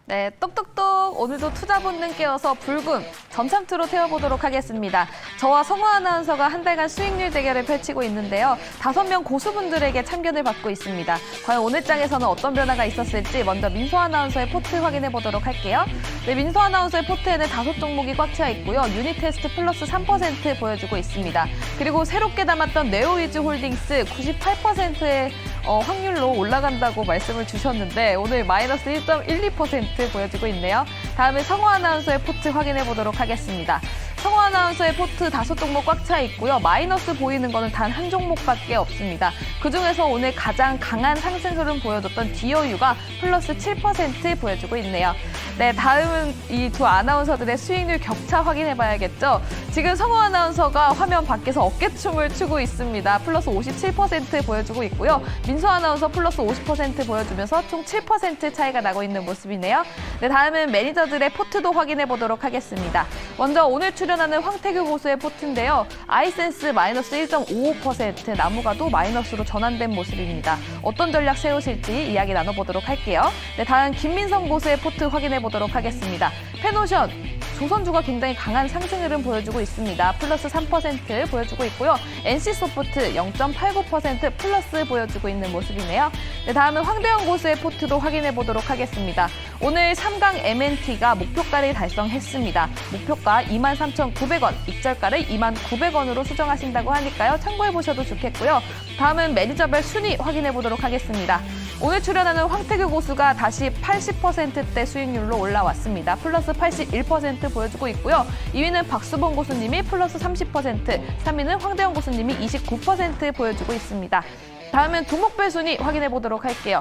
네, 똑똑똑 오늘도 투자 본능 깨어서 불금 전참투로 태워보도록 하겠습니다. 저와 성호 아나운서가 한 달간 수익률 대결을 펼치고 있는데요. 5명 고수분들에게 참견을 받고 있습니다. 과연 오늘 장에서는 어떤 변화가 있었을지 먼저 민소 아나운서의 포트 확인해 보도록 할게요. 네, 민소 아나운서의 포트에는 5종목이 꽉 차 있고요. 유닛 테스트 플러스 3% 보여주고 있습니다. 그리고 새롭게 담았던 네오위즈 홀딩스 98%의 확률로 올라간다고 말씀을 주셨는데 오늘 마이너스 1.12% 보여주고 있네요. 다음에 성호 아나운서의 포트 확인해 보도록 하겠습니다. 성호 아나운서의 포트 5종목 꽉 차 있고요. 마이너스 보이는 거는 단 한 종목밖에 없습니다. 그중에서 오늘 가장 강한 상승 흐름 보여줬던 디어유가 플러스 7% 보여주고 있네요. 네, 다음은 이 두 아나운서들의 수익률 격차 확인해 봐야겠죠. 지금 성호 아나운서가 화면 밖에서 어깨춤을 추고 있습니다. 플러스 57% 보여주고 있고요. 민소 아나운서 플러스 50% 보여주면서 총 7% 차이가 나고 있는 모습이네요. 네, 다음은 매니저들의 포트도 확인해 보도록 하겠습니다. 먼저 오늘 출연하는 황태규 고수의 포트인데요. 아이센스 마이너스 1.55%, 나무가도 마이너스로 전환된 모습입니다. 어떤 전략 세우실지 이야기 나눠보도록 할게요. 네, 다음 김민성 고수의 포트 확인해 보도록 하겠습니다. 페노션, 조선주가 굉장히 강한 상승 흐름 보여주고 있습니다. 플러스 3% 보여주고 있고요. NC소프트 0.89% 플러스 보여주고 있는 모습이네요. 네, 다음은 황대영 고수의 포트도 확인해 보도록 하겠습니다. 오늘 3강 MNT가 목표가를 달성했습니다. 목표가 23,900원, 익절가를 29,000원으로 수정하신다고 하니까요. 참고해 보셔도 좋겠고요. 다음은 매니저별 순위 확인해 보도록 하겠습니다. 오늘 출연하는 황태규 고수가 다시 80%대 수익률로 올라왔습니다. 플러스 81% 보여주고 있고요. 2위는 박수봉 고수님이 플러스 30%, 3위는 황대영 고수님이 29% 보여주고 있습니다. 다음은 종목별 순위 확인해 보도록 할게요.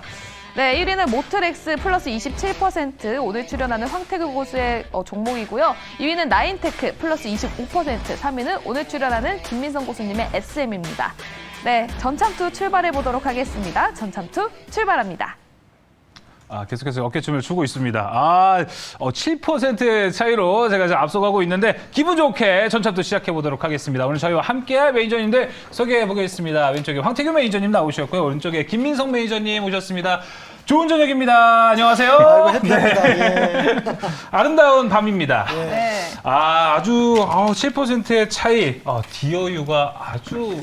네, 1위는 모트렉스 플러스 27%, 오늘 출연하는 황태규 고수의 종목이고요. 2위는 나인테크 플러스 25%, 3위는 오늘 출연하는 김민성 고수님의 SM입니다. 네, 전참투 출발해 보도록 하겠습니다. 전참투 출발합니다. 계속해서 어깨춤을 추고 있습니다. 7%의 차이로 제가 이제 앞서가고 있는데 기분 좋게 전참투 시작해 보도록 하겠습니다. 오늘 저희와 함께할 매니저님들 소개해 보겠습니다. 왼쪽에 황태규 매니저님 나오셨고요. 오른쪽에 김민성 매니저님 오셨습니다. 좋은 저녁입니다. 안녕하세요. 아이고, 해피합니다. 네. 예. 아름다운 밤입니다. 네. 아주 7%의 차이. 디어유가 아주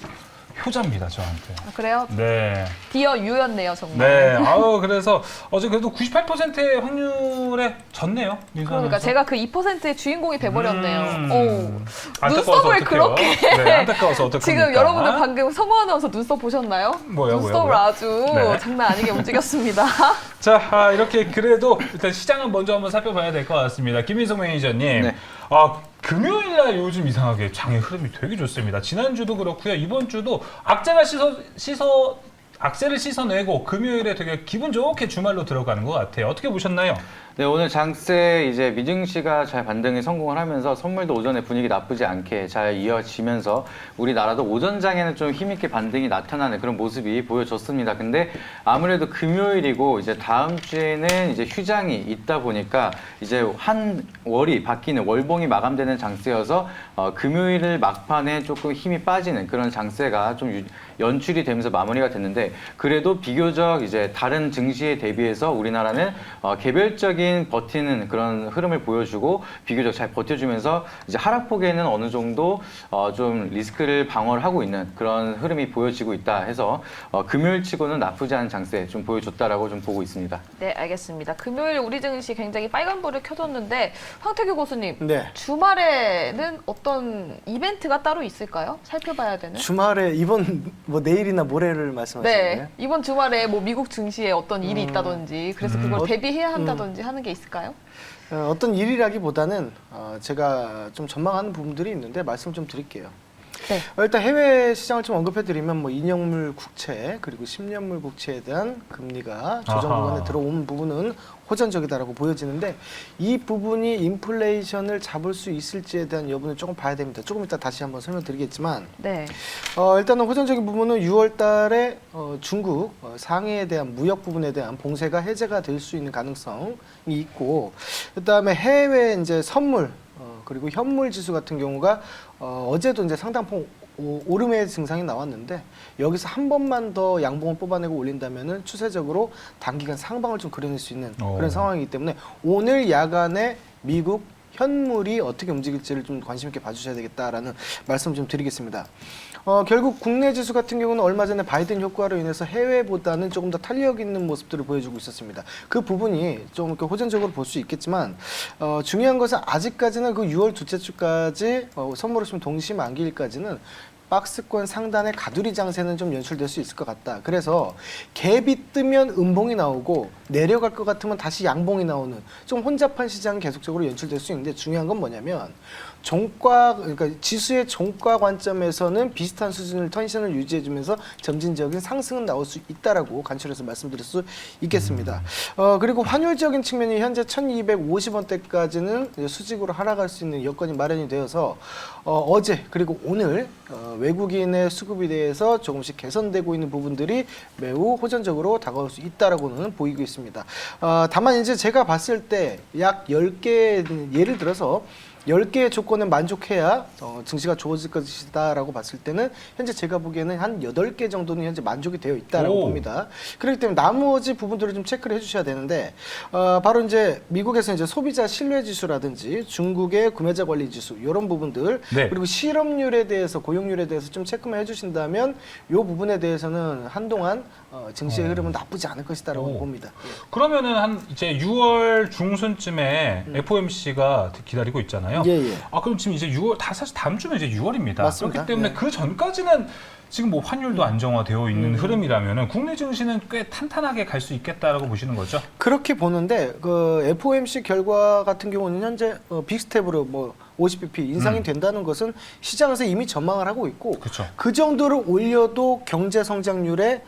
효자입니다, 저한테. 그래요? 네. 디어유였네요, 정말. 네. 그래서 어제 그래도 98%의 확률에 졌네요. 그러니까 제가 그 2%의 주인공이 돼버렸네요. 안타까워서 눈썹을 어떡해요? 그렇게. 네, 안타까워서 어떡합니까? 지금 여러분들 방금 성호 아나운서 눈썹 보셨나요? 뭐요? 눈썹을 아주 네. 장난 아니게 움직였습니다. 자, 이렇게 그래도 일단 시장은 먼저 한번 살펴봐야 될 것 같습니다. 김민성 매니저님. 네. 금요일 날 요즘 이상하게 장의 흐름이 되게 좋습니다. 지난주도 그렇고요. 이번 주도 악재를 씻어내고 금요일에 되게 기분 좋게 주말로 들어가는 것 같아요. 어떻게 보셨나요? 네, 오늘 장세 이제 미증 씨가 잘 반등에 성공을 하면서 선물도 오전에 분위기 나쁘지 않게 잘 이어지면서 우리나라도 오전장에는 좀 힘있게 반등이 나타나는 그런 모습이 보여졌습니다. 근데 아무래도 금요일이고 이제 다음 주에는 이제 휴장이 있다 보니까 이제 한 월이 바뀌는 월봉이 마감되는 장세여서 금요일 막판에 조금 힘이 빠지는 그런 장세가 좀 연출이 되면서 마무리가 됐는데 그래도 비교적 이제 다른 증시에 대비해서 우리나라는 개별적인 버티는 그런 흐름을 보여주고 비교적 잘 버텨주면서 이제 하락폭에는 어느 정도 좀 리스크를 방어를 하고 있는 그런 흐름이 보여지고 있다 해서 금요일치고는 나쁘지 않은 장세 좀 보여줬다라고 좀 보고 있습니다. 네, 알겠습니다. 금요일 우리 증시 굉장히 빨간불을 켜줬는데 황태규 고수님, 네. 주말에는 어떤 이벤트가 따로 있을까요? 살펴봐야 되는? 주말에 이번 내일이나 모레를 말씀하시는 네, 거예요? 이번 주말에 뭐 미국 증시에 어떤 일이 있다든지 그래서 그걸 대비해야 한다든지 하는 게 있을까요? 어떤 일이라기보다는 제가 좀 전망하는 부분들이 있는데 말씀 좀 드릴게요. 네. 일단 해외 시장을 좀 언급해드리면 뭐 2년물 국채 그리고 10년물 국채에 대한 금리가 조정 아하. 구간에 들어온 부분은 호전적이다라고 보여지는데 이 부분이 인플레이션을 잡을 수 있을지에 대한 여부는 조금 봐야 됩니다. 조금 이따 다시 한번 설명드리겠지만 네. 일단은 호전적인 부분은 6월 달에 중국 상해에 대한 무역 부분에 대한 봉쇄가 해제가 될 수 있는 가능성이 있고 그다음에 해외 이제 선물 그리고 현물 지수 같은 경우가 어제도 이제 상당폭 오름의 증상이 나왔는데 여기서 한 번만 더 양봉을 뽑아내고 올린다면은 추세적으로 단기간 상방을 좀 그려낼 수 있는 그런 상황이기 때문에 오늘 야간에 미국 현물이 어떻게 움직일지를 좀 관심 있게 봐주셔야 되겠다라는 말씀 좀 드리겠습니다. 결국 국내 지수 같은 경우는 얼마 전에 바이든 효과로 인해서 해외보다는 조금 더 탄력 있는 모습들을 보여주고 있었습니다. 그 부분이 좀 이렇게 호전적으로 볼 수 있겠지만 중요한 것은 아직까지는 그 6월 둘째 주까지 선물 없으면 동시 만기일까지는 박스권 상단의 가두리 장세는 좀 연출될 수 있을 것 같다. 그래서 갭이 뜨면 음봉이 나오고 내려갈 것 같으면 다시 양봉이 나오는 좀 혼잡한 시장이 계속적으로 연출될 수 있는데 중요한 건 뭐냐면 그러니까 지수의 종가 관점에서는 비슷한 수준을 텐션을 유지해주면서 점진적인 상승은 나올 수 있다라고 간추려서 말씀드릴 수 있겠습니다. 그리고 환율적인 측면이 현재 1,250원대까지는 수직으로 하락할 수 있는 여건이 마련이 되어서 어제 그리고 오늘 외국인의 수급에 대해서 조금씩 개선되고 있는 부분들이 매우 호전적으로 다가올 수 있다라고는 보이고 있습니다. 다만 이제 제가 봤을 때 약 10개 예를 들어서 10개의 조건을 만족해야 증시가 좋아질 것이다라고 봤을 때는 현재 제가 보기에는 한 8개 정도는 현재 만족이 되어 있다라고 봅니다. 그렇기 때문에 나머지 부분들을 좀 체크를 해주셔야 되는데 바로 이제 미국에서 이제 소비자 신뢰 지수라든지 중국의 구매자 관리 지수 이런 부분들 그리고 실업률에 대해서 고용률에 대해서 좀 체크만 해주신다면 이 부분에 대해서는 한동안 증시의 흐름은 나쁘지 않을 것이다라고 봅니다. 그러면은 한 이제 6월 중순쯤에 FOMC가 기다리고 있잖아요. 예. 그럼 지금 이제 6월 사실 다음 주면 이제 6월입니다. 맞습니다. 그렇기 때문에 예. 그 전까지는 지금 뭐 환율도 안정화되어 있는 흐름이라면은 국내 증시는 꽤 탄탄하게 갈 수 있겠다라고 보시는 거죠? 그렇게 보는데 그 FOMC 결과 같은 경우는 현재 빅스텝으로 뭐 50bp 인상이 된다는 것은 시장에서 이미 전망을 하고 있고 그쵸. 그 정도를 올려도 경제 성장률에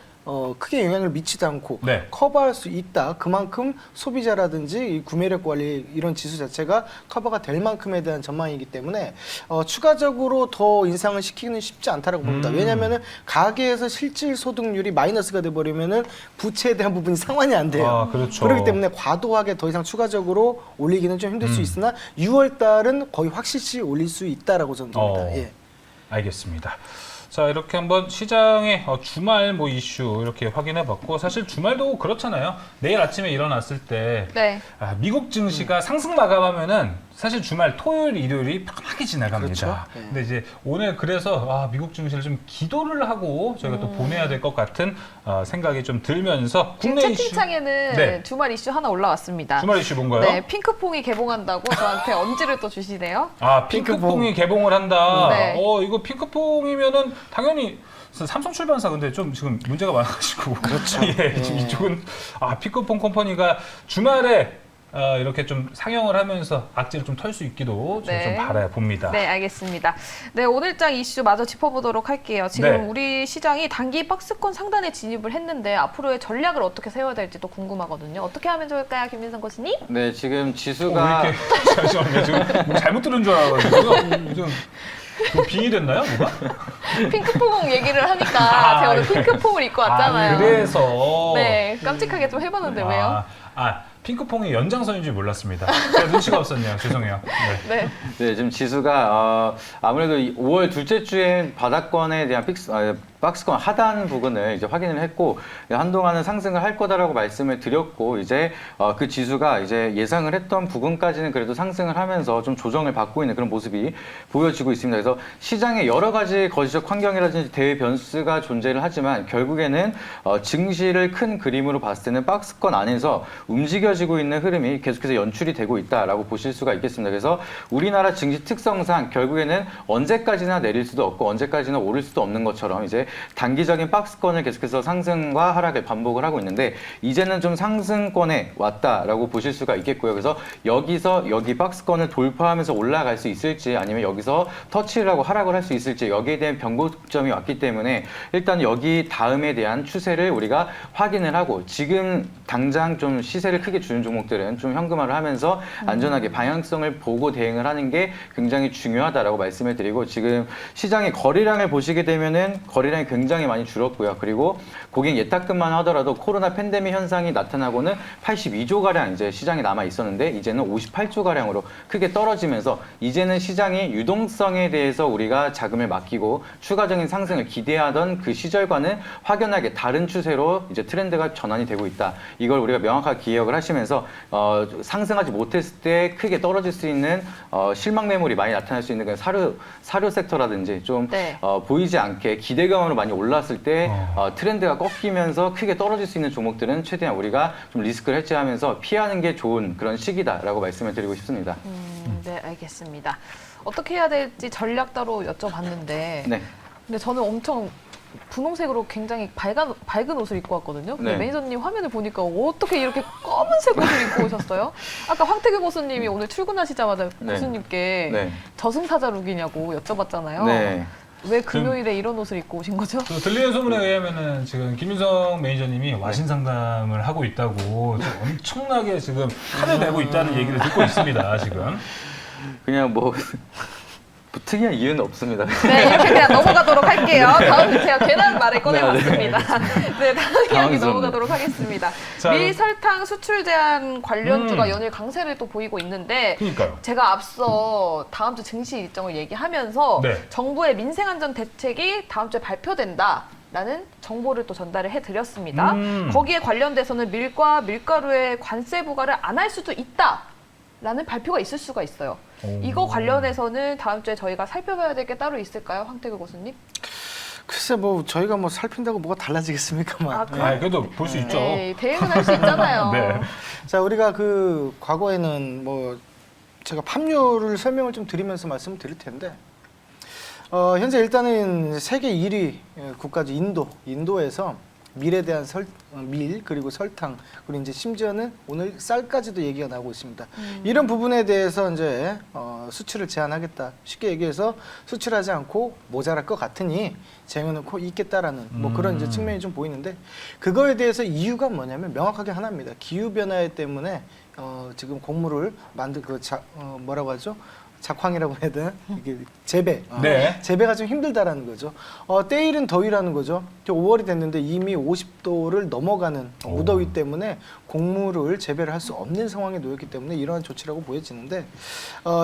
크게 영향을 미치지 않고 커버할 수 있다. 그만큼 소비자라든지 이 구매력 관리 이런 지수 자체가 커버가 될 만큼에 대한 전망이기 때문에 추가적으로 더 인상을 시키기는 쉽지 않다라고 봅니다. 왜냐하면은 가계에서 실질 소득률이 마이너스가 돼버리면은 부채에 대한 부분이 상환이 안 돼요. 그렇죠. 그렇기 때문에 과도하게 더 이상 추가적으로 올리기는 좀 힘들 수 있으나 6월 달은 거의 확실시 올릴 수 있다라고 저는 봅니다. 예. 알겠습니다. 자, 이렇게 한번 시장의 주말 뭐 이슈 이렇게 확인해봤고 사실 주말도 그렇잖아요. 내일 아침에 일어났을 때 미국 증시가 상승 마감하면은 사실 주말 토요일, 일요일이 팍팍하게 지나갑니다. 그렇죠. 근데 이제 오늘 그래서 미국 증시를 좀 기도를 하고 저희가 또 보내야 될 것 같은 생각이 좀 들면서 지금 국내 이슈 채팅창에는 주말 이슈 하나 올라왔습니다. 주말 이슈 뭔가요? 네, 핑크퐁이 개봉한다고 저한테 엄지를 또 주시네요. 핑크퐁이 개봉을 한다. 네. 이거 핑크퐁이면은 당연히 삼성 출판사 근데 좀 지금 문제가 많아가지고 그렇죠. 예, 지금 이쪽은 핑크퐁 컴퍼니가 주말에 이렇게 좀 상영을 하면서 악재를 좀 털 수 있기도 좀 바라봅니다. 네, 알겠습니다. 네, 오늘장 이슈 마저 짚어보도록 할게요. 지금 우리 시장이 단기 박스권 상단에 진입을 했는데 앞으로의 전략을 어떻게 세워야 될지 또 궁금하거든요. 어떻게 하면 좋을까요, 김민성 코치님? 네, 지금 지수가 왜 이렇게 잠시만요. 지금 뭐 잘못 들은 줄 알아가지고요. 좀 뭐 빙의 됐나요, 뭐가? 핑크퐁 얘기를 하니까 제가 오늘 핑크퐁을 입고 왔잖아요. 그래서 네, 깜찍하게 좀 해봤는데 왜요? 핑크퐁이 연장선인 줄 몰랐습니다. 제가 눈치가 없었네요. 죄송해요. 네, 지금 지수가 아무래도 5월 둘째 주엔 바닥권에 대한 박스권 하단 부근을 이제 확인을 했고 한동안은 상승을 할 거다라고 말씀을 드렸고 이제 그 지수가 이제 예상을 했던 부근까지는 그래도 상승을 하면서 좀 조정을 받고 있는 그런 모습이 보여지고 있습니다. 그래서 시장에 여러 가지 거시적 환경이라든지 대외 변수가 존재를 하지만 결국에는 증시를 큰 그림으로 봤을 때는 박스권 안에서 움직여지고 있는 흐름이 계속해서 연출이 되고 있다라고 보실 수가 있겠습니다. 그래서 우리나라 증시 특성상 결국에는 언제까지나 내릴 수도 없고 언제까지나 오를 수도 없는 것처럼 이제 단기적인 박스권을 계속해서 상승과 하락을 반복을 하고 있는데 이제는 좀 상승권에 왔다라고 보실 수가 있겠고요. 그래서 여기서 여기 박스권을 돌파하면서 올라갈 수 있을지 아니면 여기서 터치를 하고 하락을 할 수 있을지 여기에 대한 변곡점이 왔기 때문에 일단 여기 다음에 대한 추세를 우리가 확인을 하고 지금 당장 좀 시세를 크게 주는 종목들은 좀 현금화를 하면서 안전하게 방향성을 보고 대응을 하는 게 굉장히 중요하다라고 말씀을 드리고 지금 시장의 거래량을 보시게 되면은 거래량이 시장이 굉장히 많이 줄었고요. 그리고 고객 예탁금만 하더라도 코로나 팬데믹 현상이 나타나고는 82조 가량 이제 시장에 남아 있었는데 이제는 58조 가량으로 크게 떨어지면서 이제는 시장이 유동성에 대해서 우리가 자금을 맡기고 추가적인 상승을 기대하던 그 시절과는 확연하게 다른 추세로 이제 트렌드가 전환이 되고 있다. 이걸 우리가 명확하게 기억을 하시면서 상승하지 못했을 때 크게 떨어질 수 있는 실망 매물이 많이 나타날 수 있는 그 사료 섹터라든지 좀 네. 보이지 않게 기대감으로 많이 올랐을 때 트렌드가 꺾이면서 크게 떨어질 수 있는 종목들은 최대한 우리가 좀 리스크를 해지하면서 피하는 게 좋은 그런 시기다라고 말씀을 드리고 싶습니다. 네, 알겠습니다. 어떻게 해야 될지 전략 따로 여쭤봤는데 네. 근데 저는 엄청 분홍색으로 굉장히 밝은 옷을 입고 왔거든요. 근데 네. 매니저님 화면을 보니까 어떻게 이렇게 검은색 옷을 입고 오셨어요? 아까 황태규 고수님이 오늘 출근하시자마자 네. 고수님께 네. 저승사자 룩이냐고 여쭤봤잖아요. 네. 왜 금요일에 이런 옷을 입고 오신 거죠? 또 들리는 소문에 의하면은 지금 김윤성 매니저님이 와신 상담을 하고 있다고 지금 엄청나게 지금 칼을 내고 있다는 얘기를 듣고 있습니다. 지금. 그냥 뭐 특이한 이유는 없습니다. 네, 이렇게 그냥 넘어가도록 할게요. 다음 제가 괜한 말을 꺼내봤습니다. 네, 다음 이야기 당황스럽네. 넘어가도록 하겠습니다. 자, 밀 설탕 수출 제한 관련주가 연일 강세를 또 보이고 있는데 그러니까요. 제가 앞서 다음 주 증시 일정을 얘기하면서 네. 정부의 민생안전 대책이 다음 주에 발표된다. 라는 정보를 또 전달을 해드렸습니다. 거기에 관련돼서는 밀과 밀가루의 관세 부과를 안 할 수도 있다. 라는 발표가 있을 수가 있어요. 이거 관련해서는 다음 주에 저희가 살펴봐야 될 게 따로 있을까요? 황태규 교수님? 글쎄 뭐 저희가 뭐 살핀다고 뭐가 달라지겠습니까만. 아, 아, 그래도 볼 수 있죠. 네, 대응은 할 수 있잖아요. 네. 자, 우리가 그 과거에는 뭐 제가 팜유를 설명을 좀 드리면서 말씀을 드릴 텐데 현재 일단은 세계 1위 국가죠. 인도에서 밀에 대한 밀 그리고 설탕 그리고 이제 심지어는 오늘 쌀까지도 얘기가 나오고 있습니다. 이런 부분에 대해서 이제 수출을 제한하겠다. 쉽게 얘기해서 수출하지 않고 모자랄 것 같으니 쟁여놓고 있겠다라는 뭐 그런 이제 측면이 좀 보이는데 그거에 대해서 이유가 뭐냐면 명확하게 하나입니다. 기후 변화 때문에 지금 곡물을 만든 뭐라고 하죠? 작황이라고 해야 되나? 이게 재배. 네. 재배가 좀 힘들다라는 거죠. 때일은 더위라는 거죠. 5월이 됐는데 이미 50도를 넘어가는 무더위 때문에 곡물을 재배를 할 수 없는 상황에 놓였기 때문에 이러한 조치라고 보여지는데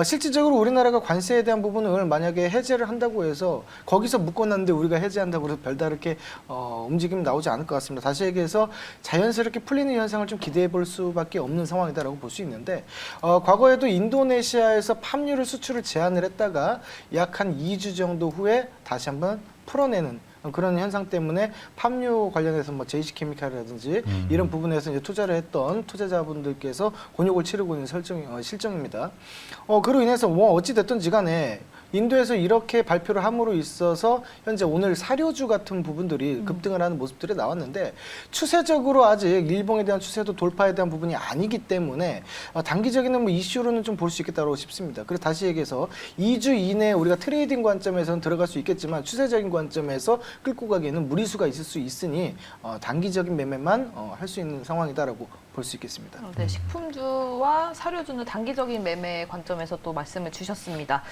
실질적으로 우리나라가 관세에 대한 부분을 만약에 해제를 한다고 해서 거기서 묶어놨는데 우리가 해제한다고 해서 별다르게 움직임이 나오지 않을 것 같습니다. 다시 얘기해서 자연스럽게 풀리는 현상을 좀 기대해 볼 수밖에 없는 상황이다라고 볼 수 있는데 과거에도 인도네시아에서 팜유를 수출을 제한을 했다가 약 한 2주 정도 후에 다시 한번 풀어내는 그런 현상 때문에 팜유 관련해서 뭐 JC케미칼이라든지 이런 부분에서 이제 투자를 했던 투자자분들께서 곤욕을 치르고 있는 실정입니다. 그로 인해서 뭐 어찌 됐든지 간에 인도에서 이렇게 발표를 함으로 있어서 현재 오늘 사료주 같은 부분들이 급등을 하는 모습들이 나왔는데 추세적으로 아직 일봉에 대한 추세도 돌파에 대한 부분이 아니기 때문에 단기적인 뭐 이슈로는 좀 볼 수 있겠다고 싶습니다. 그래서 다시 얘기해서 2주 이내에 우리가 트레이딩 관점에서는 들어갈 수 있겠지만 추세적인 관점에서 끌고 가기에는 무리수가 있을 수 있으니 단기적인 매매만 할 수 있는 상황이다라고 볼 수 있겠습니다. 네, 식품주와 사료주는 단기적인 매매 관점에서 또 말씀을 주셨습니다.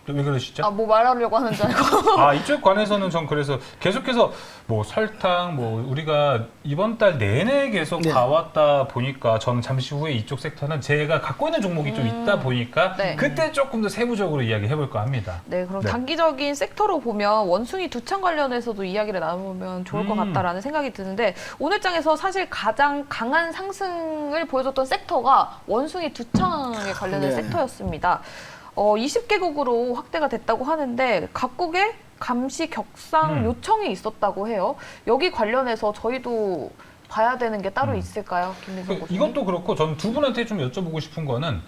왜 그러시죠? 뭐 말하려고 하는 줄 알고. 이쪽 관해서는 전 그래서 계속해서 뭐 설탕 뭐 우리가 이번 달 내내 계속 네. 가왔다 보니까 저는 잠시 후에 이쪽 섹터는 제가 갖고 있는 종목이 좀 있다 보니까 네. 그때 조금 더 세부적으로 이야기해 볼까 합니다. 네, 그럼 네. 단기적인 섹터로 보면 원숭이 두창 관련해서도 이야기를 나누면 좋을 것 같다라는 생각이 드는데 오늘 장에서 사실 가장 강한 상승을 보여줬던 섹터가 원숭이 두창에 관련된 네. 섹터였습니다. 20개국으로 확대가 됐다고 하는데 각국의 감시 격상 요청이 있었다고 해요. 여기 관련해서 저희도 봐야 되는 게 따로 있을까요, 김민석 교수님? 이것도 그렇고 전 두 분한테 좀 여쭤보고 싶은 거는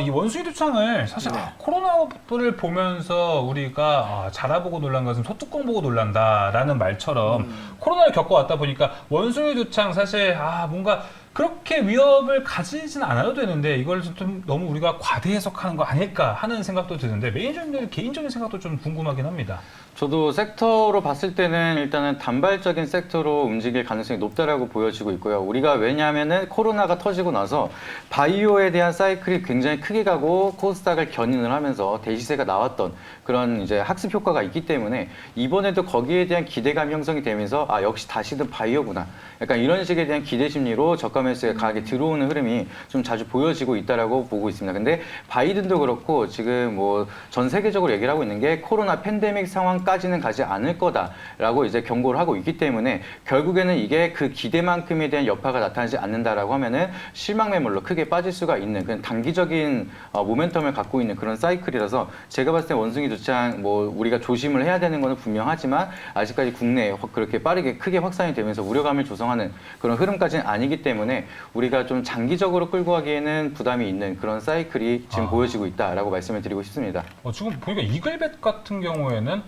이 원숭이 두창을 사실 코로나를 보면서 우리가 자라보고 놀란 것은 소뚜껑 보고 놀란다라는 말처럼 코로나를 겪어왔다 보니까 원숭이 두창 사실 뭔가 그렇게 위협을 가지진 않아도 되는데 이걸 좀 너무 우리가 과대 해석하는 거 아닐까 하는 생각도 드는데 매니저님들 개인적인 생각도 좀 궁금하긴 합니다. 저도 섹터로 봤을 때는 일단은 단발적인 섹터로 움직일 가능성이 높다라고 보여지고 있고요. 우리가 왜냐하면은 코로나가 터지고 나서 바이오에 대한 사이클이 굉장히 크게 가고 코스닥을 견인을 하면서 대시세가 나왔던 그런 이제 학습 효과가 있기 때문에 이번에도 거기에 대한 기대감이 형성이 되면서 아 역시 다시는 바이오구나. 약간 이런 식에 대한 기대 심리로 저가 매수가 강하게 들어오는 흐름이 좀 자주 보여지고 있다라고 보고 있습니다. 근데 바이든도 그렇고 지금 뭐 전 세계적으로 얘기를 하고 있는 게 코로나 팬데믹 상황까지는 가지 않을 거다라고 이제 경고를 하고 있기 때문에 결국에는 이게 그 기대만큼에 대한 여파가 나타나지 않는다라고 하면은 실망 매물로 크게 빠질 수가 있는 그런 단기적인 모멘텀을 갖고 있는 그런 사이클이라서 제가 봤을 때 원숭이 두창 뭐 우리가 조심을 해야 되는 거는 분명하지만 아직까지 국내에 그렇게 빠르게 크게 확산이 되면서 우려감을 조성하는 그런 흐름까지는 아니기 때문에 우리가 좀 장기적으로 끌고 가기에는 부담이 있는 그런 사이클이 지금 보여지고 있다라고 말씀을 드리고 싶습니다. 지금 보니까 이글벳 같은 경우에는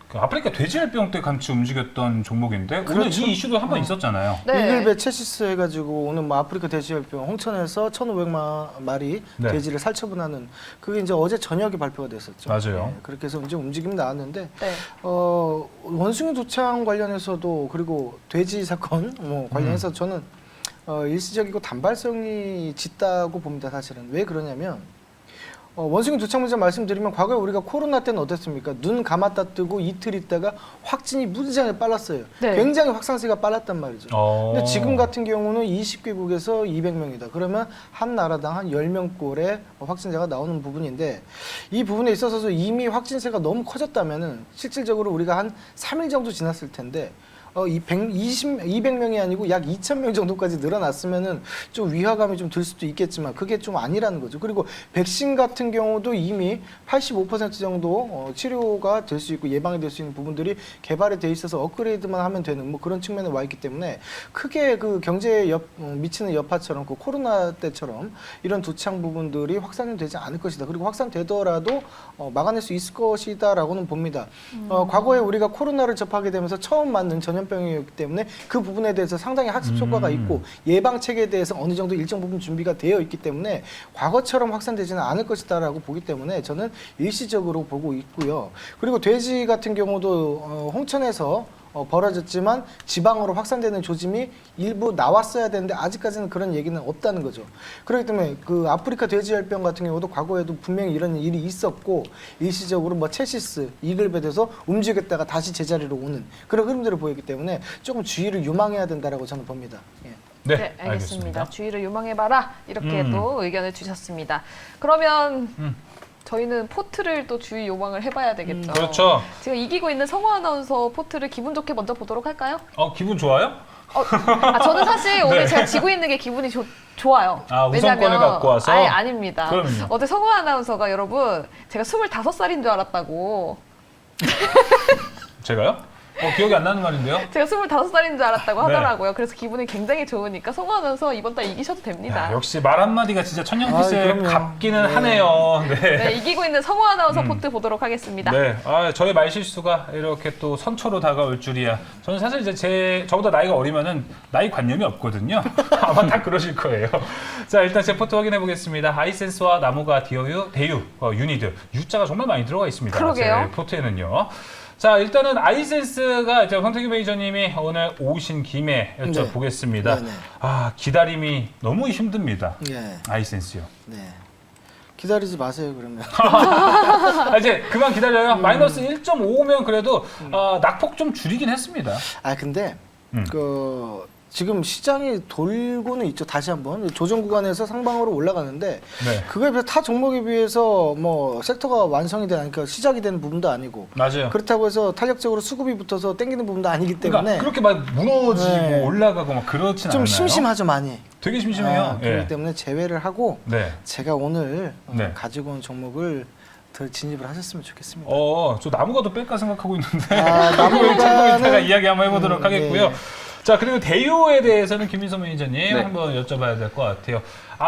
그 아프리카 돼지열병 때 같이 움직였던 종목인데 오늘 그렇죠. 이 이슈도 한 번 있었잖아요. 네. 이글벳 채시스 해가지고 오늘 뭐 아프리카 돼지열병 홍천에서 1,500마리 네. 돼지를 살처분하는 그게 이제 어제 저녁에 발표가 됐었죠. 맞아요. 네, 그렇게 해서 이제 움직임이 나왔는데 네. 원숭이 도창 관련해서도 그리고 돼지 사건 뭐 관련해서 저는 일시적이고 단발성이 짙다고 봅니다. 사실은 왜 그러냐면. 원숭이 도창 문제 말씀드리면 과거에 우리가 코로나 때는 어땠습니까? 눈 감았다 뜨고 이틀 있다가 확진이 무지하게 빨랐어요. 네. 굉장히 확산세가 빨랐단 말이죠. 근데 지금 가 같은 경우는 20개국에서 200명이다. 그러면 한 나라당 한 10명꼴의 확진자가 나오는 부분인데 이 부분에 있어서 이미 확진세가 너무 커졌다면은 실질적으로 우리가 한 3일 정도 지났을 텐데 200명이 아니고 약 2,000명 정도까지 늘어났으면은 좀 위화감이 좀 들 수도 있겠지만 그게 좀 아니라는 거죠. 그리고 백신 같은 경우도 이미 85% 정도 치료가 될 수 있고 예방이 될 수 있는 부분들이 개발이 돼 있어서 업그레이드만 하면 되는 뭐 그런 측면에 와 있기 때문에 크게 그 경제에 미치는 여파처럼 그 코로나 때처럼 이런 두창 부분들이 확산이 되지 않을 것이다. 그리고 확산되더라도 막아낼 수 있을 것이다라고는 봅니다. 과거에 우리가 코로나를 접하게 되면서 처음 맞는 전염병이었기 때문에 그 부분에 대해서 상당히 학습 효과가 있고 예방 체계에 대해서 어느 정도 일정 부분 준비가 되어 있기 때문에 과거처럼 확산되지는 않을 것이다라고 보기 때문에 저는 일시적으로 보고 있고요. 그리고 돼지 같은 경우도 홍천에서 벌어졌지만 지방으로 확산되는 조짐이 일부 나왔어야 되는데 아직까지는 그런 얘기는 없다는 거죠. 그렇기 때문에 그 아프리카 돼지열병 같은 경우도 과거에도 분명히 이런 일이 있었고 일시적으로 뭐 채시스, 이글벳에서 움직였다가 다시 제자리로 오는 그런 흐름들을 보이기 때문에 조금 주의를 유망해야 된다라고 저는 봅니다. 예. 네, 알겠습니다. 주의를 유망해봐라 이렇게 또 의견을 주셨습니다. 그러면 저희는 포트를 또 주의 요망을 해봐야 되겠죠. 그렇죠. 지금 이기고 있는 성호 아나운서 포트를 기분 좋게 먼저 보도록 할까요? 기분 좋아요? 저는 사실 오늘 제가 지고 있는 게 기분이 좋아요. 우선권을 갖고 와서? 아닙니다. 그럼요. 어제 성호 아나운서가 여러분 제가 25살인 줄 알았다고. 제가요? 기억이 안 나는 말인데요? 제가 25살인 줄 알았다고 하더라고요. 그래서 기분이 굉장히 좋으니까 성호 아나운서 이번 달 이기셔도 됩니다. 야, 역시 말 한마디가 진짜 천냥빚에 그럼요. 갚기는 하네요. 네, 이기고 있는 성호 아나운서 포트 보도록 하겠습니다. 네, 저의 말실수가 이렇게 또 선처로 다가올 줄이야. 저는 사실 이제 저보다 나이가 어리면은 나이 관념이 없거든요. 아마 다 그러실 거예요. 자, 일단 제 포트 확인해 보겠습니다. 아이센스와 나무가 디어유, 대유, 유니드, U자가 정말 많이 들어가 있습니다. 그러게요. 제 포트에는요. 자, 일단은 아이센스가 이제 황태규 매니저님이 오늘 오신 김에 여쭤보겠습니다. 네. 기다림이 너무 힘듭니다. 네. 아이센스요. 네. 기다리지 마세요 그러면. 이제 그만 기다려요. 마이너스 1.55면 그래도 낙폭 좀 줄이긴 했습니다. 근데 지금 시장이 돌고는 있죠. 다시 한번 조정 구간에서 상방으로 올라가는데 네. 그거에 비해서 타 종목에 비해서 뭐 섹터가 완성이 그러니까 시작이 되는 부분도 아니고 맞아요. 그렇다고 해서 탄력적으로 수급이 붙어서 땡기는 부분도 아니기 때문에 그러니까 그렇게 막 무너지고 네. 올라가고 막 그렇진 않아요. 좀 심심하죠 많이. 되게 심심해요. 그렇기 때문에 제외를 하고 네. 제가 오늘 네. 가지고 온 종목을 더 진입을 하셨으면 좋겠습니다. 저 나무가 더 뺄까 생각하고 있는데 나무가는 이따가 이야기 한번 해보도록 하겠고요. 네. 자, 그리고 대유에 대해서는 김민석 매니저님 네. 한번 여쭤봐야 될 것 같아요.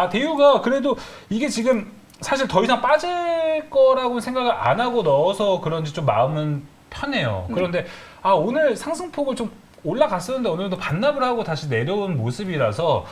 대유가 그래도 이게 지금 사실 더 이상 빠질 거라고 생각을 안 하고 넣어서 그런지 좀 마음은 편해요. 그런데 오늘 상승폭을 좀 올라갔었는데 어느 정도 반납을 하고 다시 내려온 모습이라서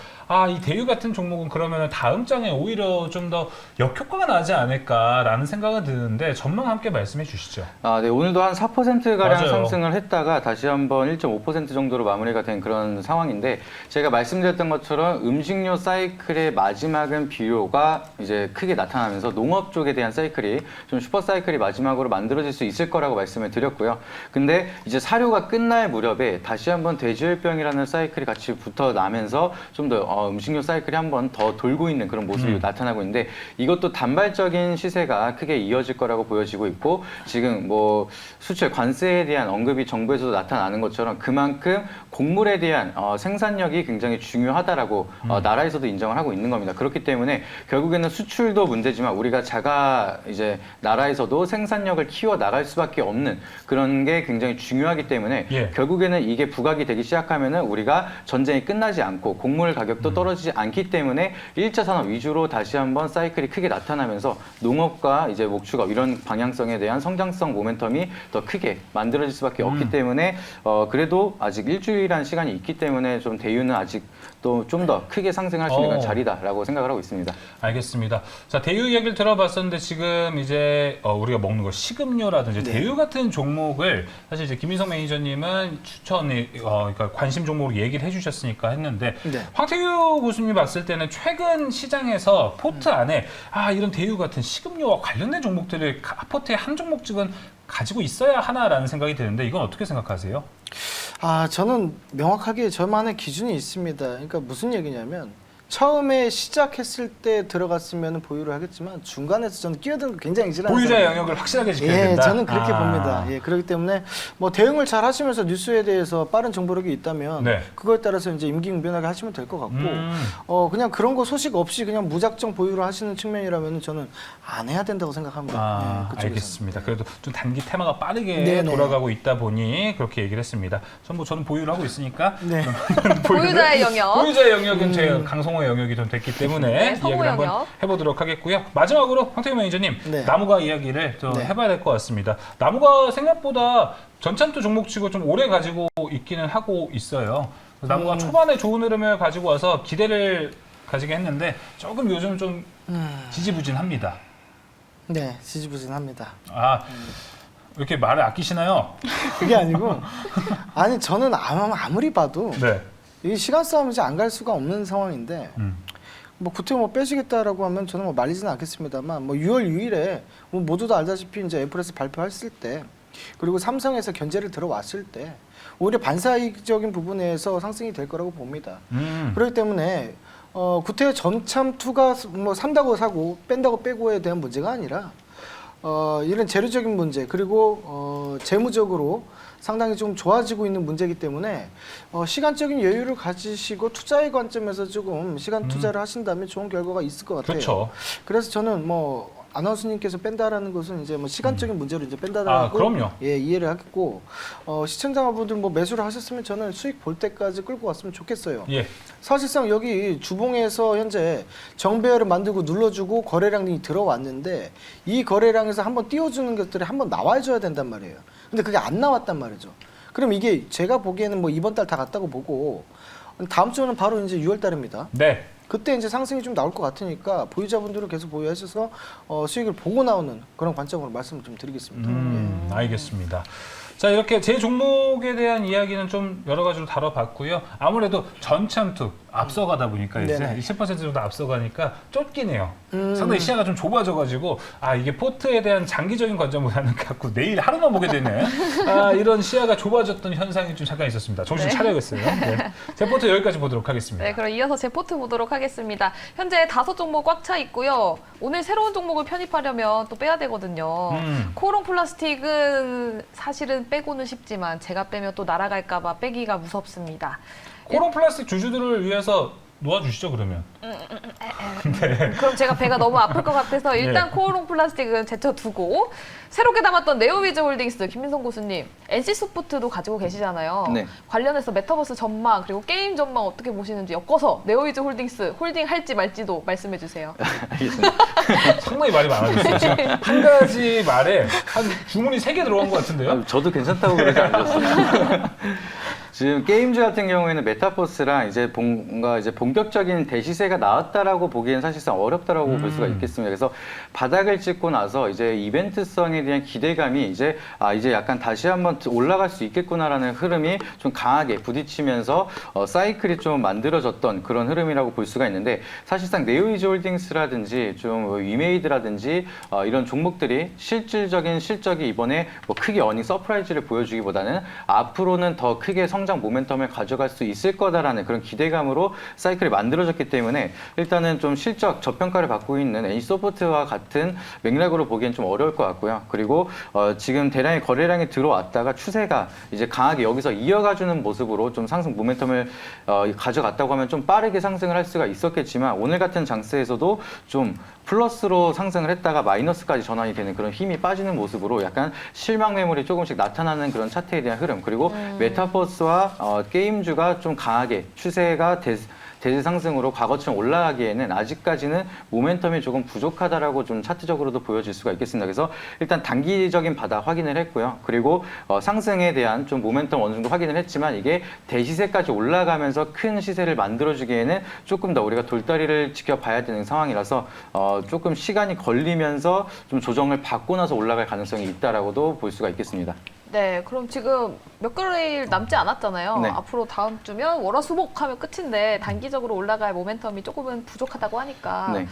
이 대유 같은 종목은 그러면 다음 장에 오히려 좀 더 역효과가 나지 않을까라는 생각은 드는데 전망 함께 말씀해 주시죠. 네, 오늘도 한 4%가량 맞아요. 상승을 했다가 다시 한번 1.5% 정도로 마무리가 된 그런 상황인데 제가 말씀드렸던 것처럼 음식료 사이클의 마지막은 비료가 이제 크게 나타나면서 농업 쪽에 대한 사이클이 좀 슈퍼 사이클이 마지막으로 만들어질 수 있을 거라고 말씀을 드렸고요. 근데 이제 사료가 끝날 무렵에 다시 한번 돼지열병이라는 사이클이 같이 붙어 나면서 좀 더 음식료 사이클이 한번 더 돌고 있는 그런 모습이 나타나고 있는데 이것도 단발적인 시세가 크게 이어질 거라고 보여지고 있고 지금 뭐 수출 관세에 대한 언급이 정부에서도 나타나는 것처럼 그만큼 곡물에 대한 생산력이 굉장히 중요하다라고 나라에서도 인정을 하고 있는 겁니다. 그렇기 때문에 결국에는 수출도 문제지만 우리가 이제 나라에서도 생산력을 키워 나갈 수밖에 없는 그런 게 굉장히 중요하기 때문에 예. 결국에는 이게 부각이 되기 시작하면은 우리가 전쟁이 끝나지 않고 곡물 가격도 떨어지지 않기 때문에 1차 산업 위주로 다시 한번 사이클이 크게 나타나면서 농업과 이제 목축업 이런 방향성에 대한 성장성 모멘텀이 더 크게 만들어질 수밖에 없기 때문에 그래도 아직 일주일이라는 시간이 있기 때문에 좀 대유는 아직 또 좀 더 크게 상승할 수 있는 자리다라고 생각을 하고 있습니다. 알겠습니다. 자, 대유 이야기를 들어봤었는데 지금 이제 우리가 먹는 거 식음료라든지 대유 같은 종목을 사실 이제 김민성 매니저님은 그러니까 관심 종목으로 얘기를 해주셨으니까 했는데 네. 황태규 교수님 봤을 때는 최근 시장에서 포트 안에 이런 대유 같은 식음료와 관련된 종목들을 포트에 한 종목씩은 가지고 있어야 하나라는 생각이 드는데 이건 어떻게 생각하세요? 저는 명확하게 저만의 기준이 있습니다. 그러니까 무슨 얘기냐면 처음에 시작했을 때 들어갔으면 보유를 하겠지만 중간에서 저는 끼어드는 거 굉장히 싫어하는 보유자의 사람이에요. 영역을 확실하게 지켜야 예, 된다? 저는 그렇게 봅니다. 예, 그렇기 때문에 뭐 대응을 잘 하시면서 뉴스에 대해서 빠른 정보력이 있다면 네. 그거에 따라서 이제 임기응변하게 하시면 될 것 같고 그냥 그런 거 소식 없이 그냥 무작정 보유를 하시는 측면이라면 저는 안 해야 된다고 생각합니다. 예, 그쪽에서는. 알겠습니다. 그래도 좀 단기 테마가 빠르게 네네. 돌아가고 있다 보니 그렇게 얘기를 했습니다. 저는 보유를 하고 있으니까 네. 보유자의 영역. 보유자의 영역은 제 강성호의 영역이 좀 됐기 때문에 네, 성호 이야기를 한번 영역. 해보도록 하겠고요. 마지막으로 황태규 매니저님 네. 나무가 이야기를 좀 네. 해봐야 될 것 같습니다. 나무가 생각보다 전참투 종목치고 좀 오래 가지고 있기는 하고 있어요. 그래서 나무가 초반에 좋은 흐름을 가지고 와서 기대를 가지게 했는데 조금 요즘 좀 지지부진합니다. 네, 지지부진합니다. 왜 이렇게 말을 아끼시나요? 그게 아니고 아니 저는 아무리 봐도 네. 이 시간 싸움이 안 갈 수가 없는 상황인데 뭐 구태여 뭐 빼시겠다라고 하면 저는 뭐 말리지는 않겠습니다만 뭐 6월 6일에 뭐 모두 다 알다시피 이제 애플에서 발표했을 때 그리고 삼성에서 견제를 들어왔을 때 오히려 반사이익적인 부분에서 상승이 될 거라고 봅니다. 그렇기 때문에 구태여 전참2가 뭐 산다고 사고 뺀다고 빼고에 대한 문제가 아니라 이런 재료적인 문제 그리고 재무적으로 상당히 좀 좋아지고 있는 문제이기 때문에 시간적인 여유를 가지시고 투자의 관점에서 조금 시간 투자를 하신다면 좋은 결과가 있을 것 같아요. 그렇죠. 그래서 저는 뭐 아나운서님께서 뺀다라는 것은 이제 뭐 시간적인 문제로 이제 뺀다라고 그럼요. 예, 이해를 하겠고 시청자분들 뭐 매수를 하셨으면 저는 수익 볼 때까지 끌고 왔으면 좋겠어요. 예. 사실상 여기 주봉에서 현재 정배열을 만들고 눌러주고 거래량이 들어왔는데 이 거래량에서 한번 띄워주는 것들이 한번 나와줘야 된단 말이에요. 근데 그게 안 나왔단 말이죠. 그럼 이게 제가 보기에는 뭐 이번 달 다 갔다고 보고 다음 주는 바로 이제 6월 달입니다. 네. 그때 이제 상승이 좀 나올 것 같으니까 보유자분들은 계속 보유하셔서 수익을 보고 나오는 그런 관점으로 말씀을 좀 드리겠습니다. 알겠습니다. 자, 이렇게 제 종목에 대한 이야기는 좀 여러 가지로 다뤄봤고요. 아무래도 전참투 앞서가다 보니까 이제 네네. 20% 정도 앞서가니까 쫓긴 해요. 상당히 시야가 좀 좁아져가지고 이게 포트에 대한 장기적인 관점보다는 갖고 내일 하루만 보게 되는 이런 시야가 좁아졌던 현상이 좀 잠깐 있었습니다. 정신 네. 차려야겠어요. 네. 제 포트 여기까지 보도록 하겠습니다. 네, 그럼 이어서 제 포트 보도록 하겠습니다. 현재 5종목 꽉 차 있고요. 오늘 새로운 종목을 편입하려면 또 빼야 되거든요. 코오롱 플라스틱은 사실은 빼고는 싶지만 제가 빼면 또 날아갈까 봐 빼기가 무섭습니다. 코오롱 플라스틱 주주들을 위해서 놓아주시죠, 그러면. 그럼 제가 배가 너무 아플 것 같아서 일단 코오롱 플라스틱은 제쳐두고 새롭게 담았던 네오위즈 홀딩스 김민성 교수님 NC소프트도 가지고 계시잖아요. 네. 관련해서 메타버스 전망 그리고 게임 전망 어떻게 보시는지 엮어서 네오위즈 홀딩스 홀딩 할지 말지도 말씀해 주세요. 알겠습니다. 상당히 말이 많아졌어요. 지금 한 가지 말에 한 주문이 3개 들어간 것 같은데요? 저도 괜찮다고 그러지 않으셨어요. 지금 게임즈 같은 경우에는 메타버스랑 이제 뭔가 이제 본격적인 대시세가 나왔다라고 보기엔 사실상 어렵다라고 볼 수가 있겠습니다. 그래서 바닥을 찍고 나서 이제 이벤트성에 대한 기대감이 이제 이제 약간 다시 한번 올라갈 수 있겠구나라는 흐름이 좀 강하게 부딪히면서 사이클이 좀 만들어졌던 그런 흐름이라고 볼 수가 있는데, 사실상 네오이즈홀딩스라든지 좀 위메이드라든지 이런 종목들이 실질적인 실적이 이번에 뭐 크게 어닝 서프라이즈를 보여주기보다는 앞으로는 더 크게 성장 모멘텀을 가져갈 수 있을 거다라는 그런 기대감으로 사이클이 만들어졌기 때문에 일단은 좀 실적 저평가를 받고 있는 NC소프트와 같은 맥락으로 보기엔 좀 어려울 것 같고요. 그리고 지금 대량의 거래량이 들어왔다가 추세가 이제 강하게 여기서 이어가주는 모습으로 좀 상승 모멘텀을 가져갔다고 하면 좀 빠르게 상승을 할 수가 있었겠지만, 오늘 같은 장세에서도 좀 플러스로 상승을 했다가 마이너스까지 전환이 되는 그런 힘이 빠지는 모습으로 약간 실망 매물이 조금씩 나타나는 그런 차트에 대한 흐름, 그리고 메타버스와 게임주가 좀 강하게 추세가 대지 상승으로 과거처럼 올라가기에는 아직까지는 모멘텀이 조금 부족하다라고 좀 차트적으로도 보여질 수가 있겠습니다. 그래서 일단 단기적인 바닥 확인을 했고요. 그리고 상승에 대한 좀 모멘텀 어느 정도 확인을 했지만, 이게 대시세까지 올라가면서 큰 시세를 만들어주기에는 조금 더 우리가 돌다리를 지켜봐야 되는 상황이라서 조금 시간이 걸리면서 좀 조정을 받고 나서 올라갈 가능성이 있다라고도 볼 수가 있겠습니다. 네, 그럼 지금 몇 개월 남지 않았잖아요. 네. 앞으로 다음 주면 월화수목하면 끝인데 단기적으로 올라갈 모멘텀이 조금은 부족하다고 하니까 네.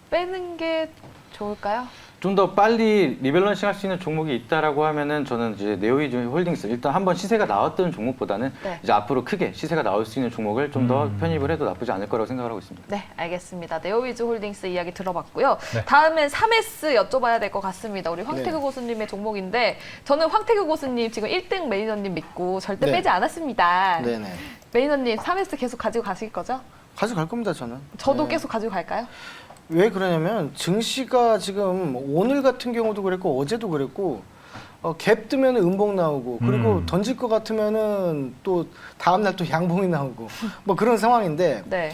빼는 게 좋을까요? 좀 더 빨리 리밸런싱 할 수 있는 종목이 있다라고 하면은 저는 이제 네오이즈 홀딩스, 일단 한번 시세가 나왔던 종목보다는 네. 이제 앞으로 크게 시세가 나올 수 있는 종목을 좀 더 편입을 해도 나쁘지 않을 거라고 생각을 하고 있습니다. 네, 알겠습니다. 네오위즈 홀딩스 이야기 들어봤고요. 네. 다음엔 3S 여쭤봐야 될 것 같습니다. 우리 황태규 네. 고수님의 종목인데, 저는 황태규 고수님 지금 1등 매니저님 믿고 절대 네. 빼지 않았습니다. 네네. 매니저님 3S 계속 가지고 가실 거죠? 가져갈 겁니다, 저는. 저도 네. 계속 가지고 갈까요? 왜 그러냐면 증시가 지금 오늘 같은 경우도 그랬고 어제도 그랬고 갭 뜨면 음봉 나오고, 그리고 던질 것 같으면은 또 다음날 또 양봉이 나오고 뭐 그런 상황인데, 네.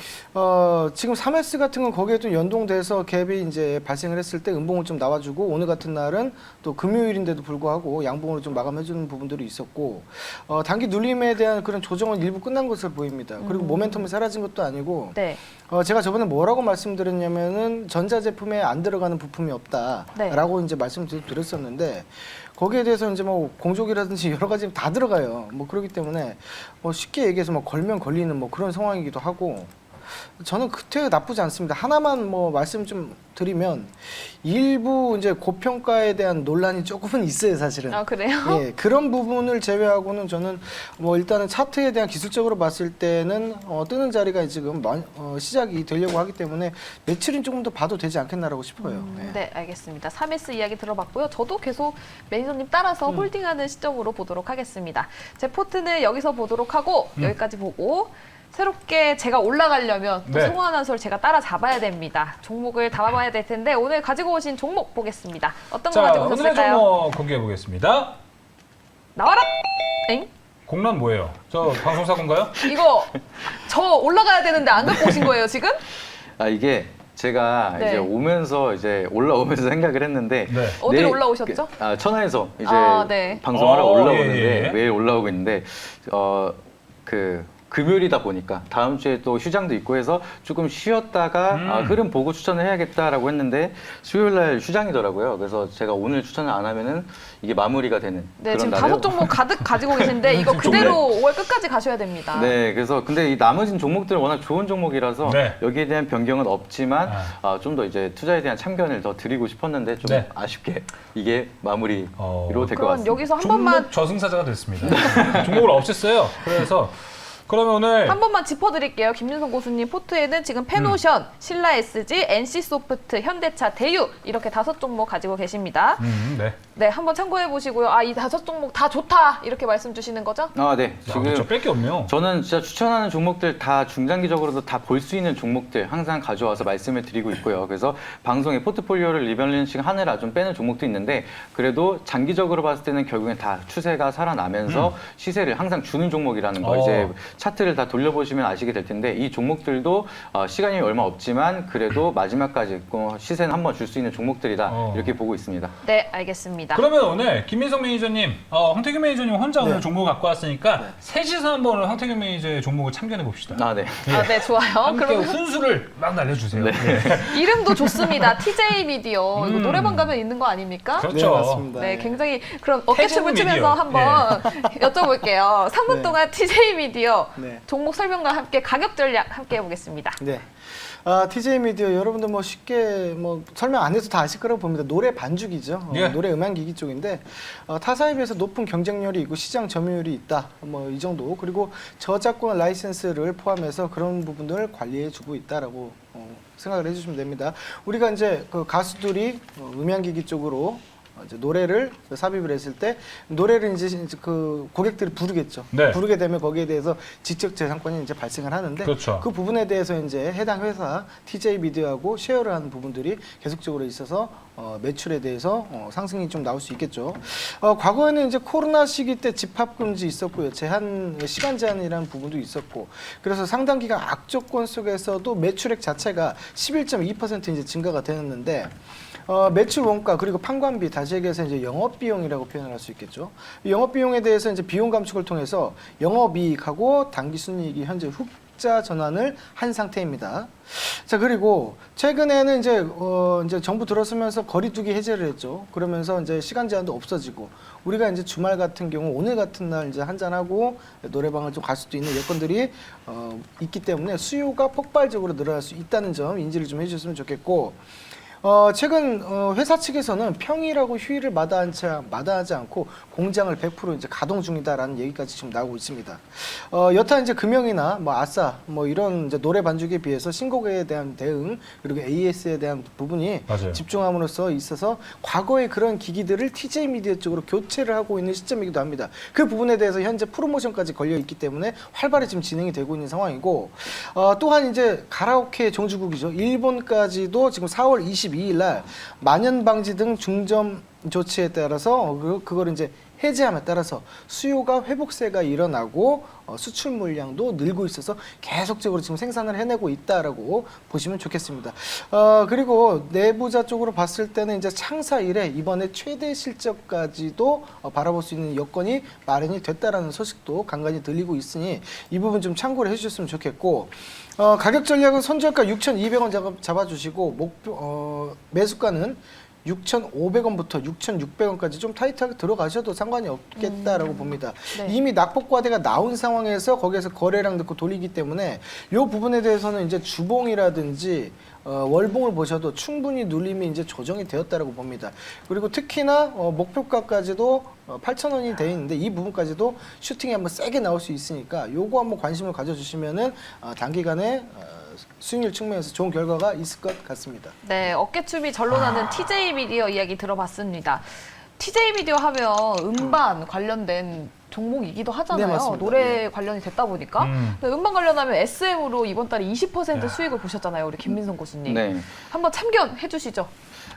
지금 3S 같은 건 거기에 또 연동돼서 갭이 이제 발생을 했을 때 음봉을 좀 나와주고, 오늘 같은 날은 또 금요일인데도 불구하고 양봉으로 좀 마감해주는 부분들이 있었고, 단기 눌림에 대한 그런 조정은 일부 끝난 것으로 보입니다. 그리고 모멘텀이 사라진 것도 아니고, 네. 제가 저번에 뭐라고 말씀드렸냐면은 전자제품에 안 들어가는 부품이 없다라고 이제 말씀드렸었는데, 거기에 대해서 이제 뭐 공조기라든지 여러 가지 다 들어가요. 뭐 그렇기 때문에 뭐 쉽게 얘기해서 뭐 걸면 걸리는 뭐 그런 상황이기도 하고, 저는 그때 나쁘지 않습니다. 하나만 뭐 말씀 좀 드리면, 일부 이제 고평가에 대한 논란이 조금은 있어요, 사실은. 아, 그래요? 예, 그런 부분을 제외하고는 저는 뭐 일단은 차트에 대한 기술적으로 봤을 때는 뜨는 자리가 지금 시작이 되려고 하기 때문에 며칠은 조금 더 봐도 되지 않겠나라고 싶어요. 예. 네, 알겠습니다. 3S 이야기 들어봤고요. 저도 계속 매니저님 따라서 홀딩하는 시점으로 보도록 하겠습니다. 제 포트는 여기서 보도록 하고, 여기까지 보고, 새롭게 제가 올라가려면 또 네. 송호 아나운서를 제가 따라잡아야 됩니다. 종목을 담아봐야 될 텐데, 오늘 가지고 오신 종목 보겠습니다. 어떤 거 자, 가지고 오늘의 오셨을까요? 종목 공개해 보겠습니다. 나와라! 엥? 공란 뭐예요? 저 방송사고인가요? 이거 저 올라가야 되는데 안 갖고 오신 거예요, 지금? 이게 제가 네. 이제 오면서 이제 올라오면서 생각을 했는데, 네. 어디로 올라오셨죠? 천안에서 이제 네. 방송하러 올라오는데 예, 예. 매일 올라오고 있는데 금요일이다 보니까 다음 주에 또 휴장도 있고 해서 조금 쉬었다가 흐름 보고 추천을 해야겠다라고 했는데, 수요일 날 휴장이더라고요. 그래서 제가 오늘 추천을 안 하면은 이게 마무리가 되는 네, 그런 지금 날이에요. 5종목 가득 가지고 계신데 이거 그대로 5월 끝까지 가셔야 됩니다. 네, 그래서 근데 이 나머진 종목들은 워낙 좋은 종목이라서 네. 여기에 대한 변경은 없지만 좀 더 이제 투자에 대한 참견을 더 드리고 싶었는데 좀 네. 아쉽게 이게 마무리로 될 것 그럼 같습니다. 여기서 한 번만 종목 저승사자가 됐습니다. 종목을 없앴어요. 그래서 그러면 오늘 한 번만 짚어드릴게요. 김윤성 고수님 포트에는 지금 페노션, 신라 SG, NC소프트, 현대차, 대유 이렇게 5종목 가지고 계십니다. 네. 네, 한번 참고해 보시고요. 이 5종목 다 좋다 이렇게 말씀 주시는 거죠? 네. 지금 저 뺄 게 없네요. 저는 진짜 추천하는 종목들 다 중장기적으로도 다 볼 수 있는 종목들 항상 가져와서 말씀을 드리고 있고요. 그래서 방송에 포트폴리오를 리밸런싱 하느라 좀 빼는 종목도 있는데, 그래도 장기적으로 봤을 때는 결국엔 다 추세가 살아나면서 시세를 항상 주는 종목이라는 거 이제 차트를 다 돌려보시면 아시게 될 텐데, 이 종목들도 시간이 얼마 없지만 그래도 마지막까지 시세는 한번 줄 수 있는 종목들이다 이렇게 보고 있습니다. 네, 알겠습니다. 있습니다. 그러면 오늘 김민석 매니저님, 황태균 매니저님 혼자 네. 오늘 종목 갖고 왔으니까 셋이서 한번 오늘 황태균 매니저의 종목을 참견해 봅시다. 아, 네. 네, 좋아요. 함께 그러면 훈수를 막 날려주세요. 네. 이름도 좋습니다. TJ 미디어. 이거 노래방 가면 있는 거 아닙니까? 그렇죠. 네, 맞습니다. 네, 굉장히 그럼 어깨춤을 태종 추면서 미디어. 한번 여쭤볼게요. 3분 네. 동안 TJ 미디어 네. 종목 설명과 함께 가격 전략 함께 해보겠습니다. 네. TJ 미디어 여러분들 뭐 쉽게 뭐 설명 안 해도 다 아실 거라고 봅니다. 노래 반죽이죠. 예. 노래 음악 기기 쪽인데 타사에 비해서 높은 경쟁률이 있고 시장 점유율이 있다. 뭐 이 정도. 그리고 저작권 라이센스를 포함해서 그런 부분을 관리해 주고 있다라고 생각을 해주시면 됩니다. 우리가 이제 그 가수들이 음향 기기 쪽으로 이제 노래를 삽입을 했을 때 노래를 이제 그 고객들이 부르겠죠. 네. 부르게 되면 거기에 대해서 지적 재산권이 이제 발생을 하는데 그렇죠. 그 부분에 대해서 이제 해당 회사 TJ 미디어하고 쉐어를 하는 부분들이 계속적으로 있어서 매출에 대해서 상승이 좀 나올 수 있겠죠. 과거에는 이제 코로나 시기 때 집합 금지 있었고요. 시간 제한이라는 부분도 있었고, 그래서 상당 기간 악조건 속에서도 매출액 자체가 11.2% 이제 증가가 되었는데. 매출 원가 그리고 판관비 다시 얘기해서 이제 영업 비용이라고 표현을 할 수 있겠죠. 이 영업 비용에 대해서 이제 비용 감축을 통해서 영업이익하고 당기 순이익이 현재 흑자 전환을 한 상태입니다. 자, 그리고 최근에는 이제 정부 들어서면서 거리두기 해제를 했죠. 그러면서 이제 시간 제한도 없어지고 우리가 이제 주말 같은 경우 오늘 같은 날 이제 한잔하고 노래방을 좀 갈 수도 있는 여건들이 있기 때문에 수요가 폭발적으로 늘어날 수 있다는 점 인지를 좀 해주셨으면 좋겠고. 최근 회사 측에서는 평일하고 휴일을 마다하지 않고 공장을 100% 이제 가동 중이다라는 얘기까지 지금 나오고 있습니다. 여타 이제 금형이나 뭐 아싸 뭐 이런 이제 노래 반죽에 비해서 신곡에 대한 대응 그리고 AS에 대한 부분이 맞아요. 집중함으로써 있어서 과거의 그런 기기들을 TJ 미디어 쪽으로 교체를 하고 있는 시점이기도 합니다. 그 부분에 대해서 현재 프로모션까지 걸려 있기 때문에 활발히 지금 진행이 되고 있는 상황이고 또한 이제 가라오케 종주국이죠. 일본까지도 지금 4월 22일 날 만연 방지 등 중점 조치에 따라서 그걸 이제 해제함에 따라서 수요가 회복세가 일어나고 수출 물량도 늘고 있어서 계속적으로 지금 생산을 해내고 있다라고 보시면 좋겠습니다. 그리고 내부자 쪽으로 봤을 때는 이제 창사 이래 이번에 최대 실적까지도 바라볼 수 있는 여건이 마련이 됐다라는 소식도 간간히 들리고 있으니 이 부분 좀 참고를 해주셨으면 좋겠고 가격 전략은 선저가 6,200원 잡아주시고 목표 매수가는 6,500원부터 6,600원까지 좀 타이트하게 들어가셔도 상관이 없겠다라고 봅니다. 네. 이미 낙폭과대가 나온 상황에서 거기에서 거래량 듣고 돌리기 때문에 이 부분에 대해서는 이제 주봉이라든지 월봉을 보셔도 충분히 눌림이 이제 조정이 되었다라고 봅니다. 그리고 특히나 목표가까지도 8,000원이 돼 있는데 이 부분까지도 슈팅이 한번 세게 나올 수 있으니까 요거 한번 관심을 가져주시면은 단기간에 수익률 측면에서 좋은 결과가 있을 것 같습니다. 네, 어깨춤이 절로 나는 TJ 미디어 이야기 들어봤습니다. TJ 미디어 하면 음반 관련된 종목이기도 하잖아요. 네, 맞습니다. 노래 관련이 됐다 보니까. 근데 음반 관련하면 SM으로 이번 달에 20% 수익을 보셨잖아요. 우리 김민성 교수님. 네. 한번 참견해 주시죠.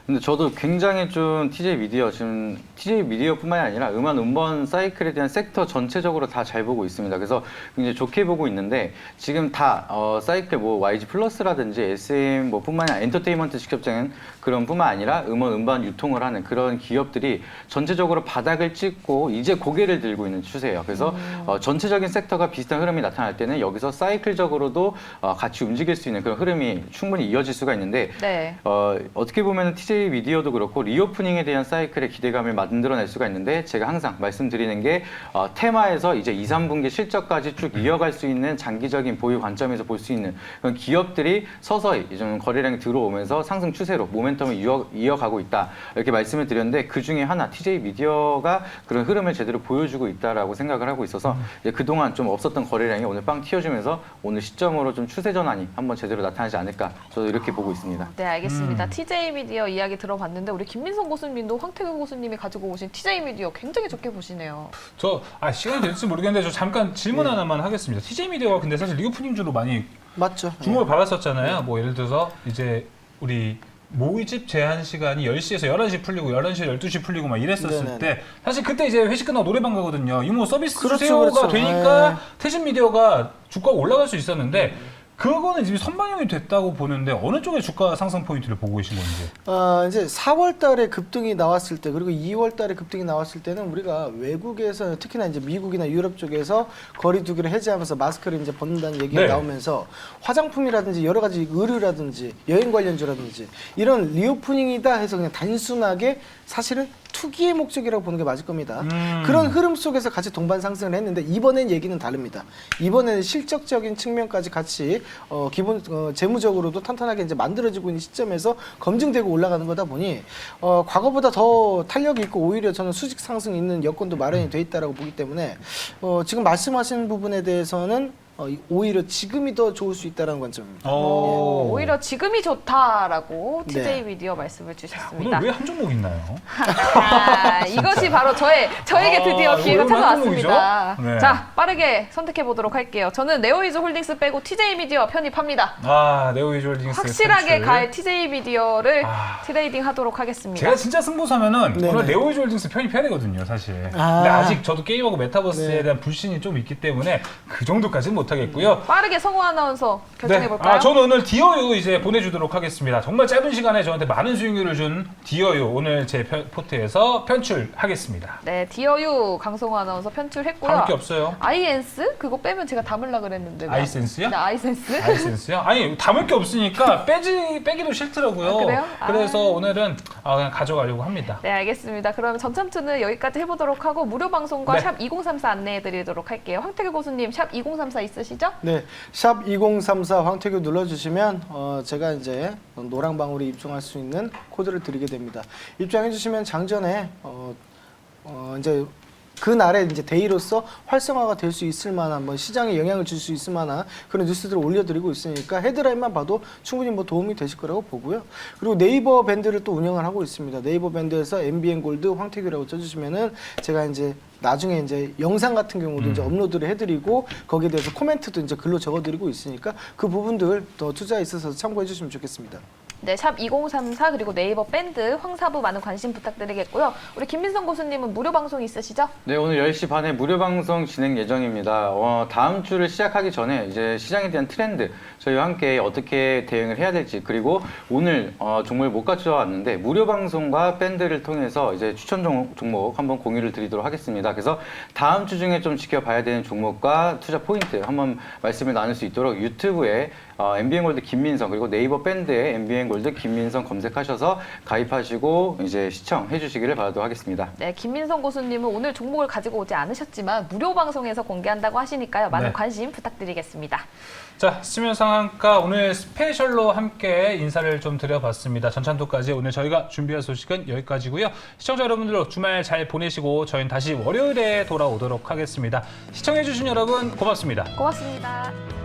근데 저도 굉장히 좀 TJ 미디어 지금 TJ 미디어뿐만이 아니라 음원 사이클에 대한 섹터 전체적으로 다 잘 보고 있습니다. 그래서 굉장히 좋게 보고 있는데 지금 다 사이클 뭐 YG 플러스라든지 SM 뭐 뿐만이 아니라 엔터테인먼트 직접적인 그런 뿐만 아니라 음반 유통을 하는 그런 기업들이 전체적으로 바닥을 찍고 이제 고개를 들고 있는 추세예요. 그래서 전체적인 섹터가 비슷한 흐름이 나타날 때는 여기서 사이클적으로도 같이 움직일 수 있는 그런 흐름이 충분히 이어질 수가 있는데 네. 어떻게 보면 TJ 미디어도 그렇고 리오프닝에 대한 사이클의 기대감을 만들어낼 수가 있는데 제가 항상 말씀드리는 게 테마에서 이제 2, 3분기 실적까지 쭉 이어갈 수 있는 장기적인 보유 관점에서 볼 수 있는 그런 기업들이 서서히 좀 거래량이 들어오면서 상승 추세로 모멘텀을 이어가고 있다 이렇게 말씀을 드렸는데 그 중에 하나 TJ 미디어가 그런 흐름을 제대로 보여주고 있다라고 생각을 하고 있어서 이제 그동안 좀 없었던 거래량이 오늘 빵 튀어주면서 오늘 시점으로 좀 추세 전환이 한번 제대로 나타나지 않을까 저도 이렇게 보고 있습니다. 네, 알겠습니다. TJ 미디어 이야기 들어봤는데 우리 김민성 교수님도 황태균 교수님이 가지고 오신 TJ 미디어 굉장히 좋게 보시네요. 저 시간이 될지 모르겠는데 저 잠깐 질문 하나만 하겠습니다. TJ 미디어가 근데 사실 리오프닝주로 많이 맞죠? 주목을 받았었잖아요. 뭐 예를 들어서 이제 우리 모의집 제한 시간이 10시에서 11시 풀리고 11시에서 12시 풀리고 막 이랬었을 네네네. 때 사실 그때 이제 회식 끝나고 노래방 가거든요. 이모 서비스 그렇죠, 주세요가 그렇죠. 되니까 네. 태진 미디어가 주가가 올라갈 수 있었는데 그거는 지금 선반영이 됐다고 보는데 어느 쪽에 주가 상승 포인트를 보고 계신 건지. 이제 4월 달에 급등이 나왔을 때 그리고 2월 달에 급등이 나왔을 때는 우리가 외국에서 특히나 이제 미국이나 유럽 쪽에서 거리두기를 해제하면서 마스크를 이제 벗는다는 얘기가 네. 나오면서 화장품이라든지 여러 가지 의류라든지 여행 관련주라든지 이런 리오프닝이다 해서 그냥 단순하게 사실은 투기의 목적이라고 보는 게 맞을 겁니다. 그런 흐름 속에서 같이 동반 상승을 했는데 이번엔 얘기는 다릅니다. 이번에는 실적적인 측면까지 같이 기본 재무적으로도 탄탄하게 이제 만들어지고 있는 시점에서 검증되고 올라가는 거다 보니 과거보다 더 탄력이 있고 오히려 저는 수직 상승 있는 여건도 마련이 돼 있다라고 보기 때문에 지금 말씀하신 부분에 대해서는 오히려 지금이 더 좋을 수 있다는 관점입니다. 오히려 지금이 좋다라고 네. TJ 미디어 말씀을 주셨습니다. 오늘 왜 한 종목 있나요? 이것이 바로 저에게 드디어 기회가 오늘 찾아왔습니다. 한 종목이죠? 네. 자, 빠르게 선택해 보도록 할게요. 저는 네오이즈 홀딩스 빼고 TJ 미디어 편입합니다. 네오이즈홀딩스 확실하게 편출. 갈 TJ 미디어를 아. 트레이딩 하도록 하겠습니다. 제가 진짜 승부사면은 네네. 오늘 네오이즈홀딩스 편입해야 되거든요, 사실. 아. 근데 아직 저도 게임하고 메타버스에 네. 대한 불신이 좀 있기 때문에 그 정도까지는 못하겠고요. 빠르게 성우 아나운서 결정해 볼까요? 네. 저는 오늘 디어유 이제 보내주도록 하겠습니다. 정말 짧은 시간에 저한테 많은 수익률을 준 디어유 오늘 제 포트에서 편출하겠습니다. 네, 디어유 강성우 아나운서 편출했고요. 담을 게 없어요. 아이엔스 그거 빼면 제가 담으려 그랬는데. 아이센스요? 네, 아이센스. 아이센스요? 아니 담을 게 없으니까 빼기도 싫더라고요. 아, 그래요? 그래서 오늘은 그냥 가져가려고 합니다. 네, 알겠습니다. 그럼 전참투는 여기까지 해보도록 하고 무료 방송과 네. 샵 2034 안내해드리도록 할게요. 황태규 고수님 샵 2034 있으시죠? 네, 샵 2034 황태규 눌러주시면 제가 이제 노랑방울이 입증할 수 있는 코드를 드리게 됩니다. 입장해 주시면 장전에 이제 그 날에 이제 데이로서 활성화가 될 수 있을 만한 시장에 영향을 줄 수 있을 만한 그런 뉴스들을 올려드리고 있으니까 헤드라인만 봐도 충분히 도움이 되실 거라고 보고요. 그리고 네이버 밴드를 또 운영을 하고 있습니다. 네이버 밴드에서 MBN 골드 황태규라고 쳐주시면은 제가 이제 나중에 이제 영상 같은 경우도 이제 업로드를 해드리고 거기에 대해서 코멘트도 이제 글로 적어드리고 있으니까 그 부분들 더 투자에 있어서 참고해 주시면 좋겠습니다. 네, 샵 2034 그리고 네이버 밴드 황사부 많은 관심 부탁드리겠고요. 우리 김민성 고수님은 무료 방송 있으시죠? 네, 오늘 10시 반에 무료 방송 진행 예정입니다. 다음 주를 시작하기 전에 이제 시장에 대한 트렌드, 저희와 함께 어떻게 대응을 해야 될지, 그리고 오늘 종목을 못 가져왔는데 무료 방송과 밴드를 통해서 이제 추천 종목 한번 공유를 드리도록 하겠습니다. 그래서 다음 주 중에 좀 지켜봐야 되는 종목과 투자 포인트 한번 말씀을 나눌 수 있도록 유튜브에 MBN 골드 김민성 그리고 네이버 밴드에 MBN 골드 김민성 검색하셔서 가입하시고 이제 시청해 주시기를 바라도록 하겠습니다. 네, 김민성 고수님은 오늘 종목을 가지고 오지 않으셨지만 무료 방송에서 공개한다고 하시니까요. 많은 네. 관심 부탁드리겠습니다. 자, 수면 상한가 오늘 스페셜로 함께 인사를 좀 드려봤습니다. 전찬도까지 오늘 저희가 준비한 소식은 여기까지고요. 시청자 여러분들 주말 잘 보내시고 저희는 다시 월요일에 돌아오도록 하겠습니다. 시청해주신 여러분 고맙습니다. 고맙습니다.